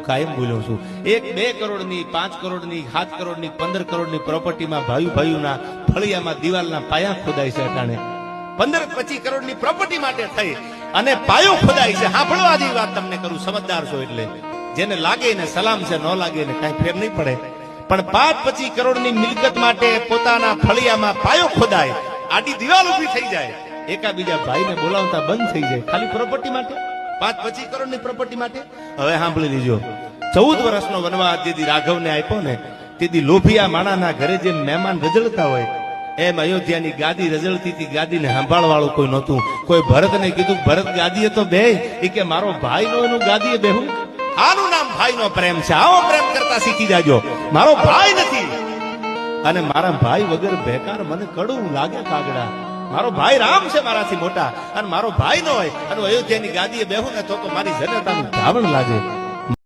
કાયમ બોલું છું 1-2 કરોડની 5 કરોડની 7 કરોડની 15 કરોડની પ્રોપર્ટીમાં ભાઈઓના ફળિયામાં દિવાલના પાયા ખોદાય છે અટાણે 15-25 કરોડની પ્રોપર્ટી માટે થઈ અને પાયો ખોદાય છે. સાંભળો આજે વાત તમને કરું, સમજદાર છો એટલે જેને લાગે એને સલામ છે, ન લાગે એને કઈ ફેર નહીં પડે. પણ 5-25 કરોડની મિલકત માટે પોતાના ફળિયામાં પાયો ખોદાય, આડી દિવાલ ઊભી થઈ જાય, એકાબીજા ભાઈને બોલાવતા બંધ થઈ જાય ખાલી પ્રોપર્ટી માટે, 5-25 કરોડની પ્રોપર્ટી માટે. હવે સાંભળી લીજો, 14 વર્ષનો વનવાસ જેથી રાઘવને આપ્યો ને તેથી લોભિયા માણાના ઘરે જેમ મહેમાન રજળતા હોય એમ અયોધ્યાની ગાદી રજળતી હતી. ગાદીને સંભાળવાળું કોઈ નહોતું. કોઈ ભરતને કીધું ભરત ગાદીએ તો બે, એ કે મારો ભાઈ નો એનું ગાદીએ બેહું. આનું નામ ભાઈનો પ્રેમ છે. આવો પ્રેમ કરતા શીખી જાજો. મારો ભાઈ નથી અને મારા ભાઈ વગર બેકાર મને કડવું લાગે કાગડા. મારો ભાઈ રામ છે મારાથી મોટા, અને મારો ભાઈ નો હોય અને અયોધ્યાની ગાદીએ બેહું ને તો મારી જનતાનું ધાવણ લાગે.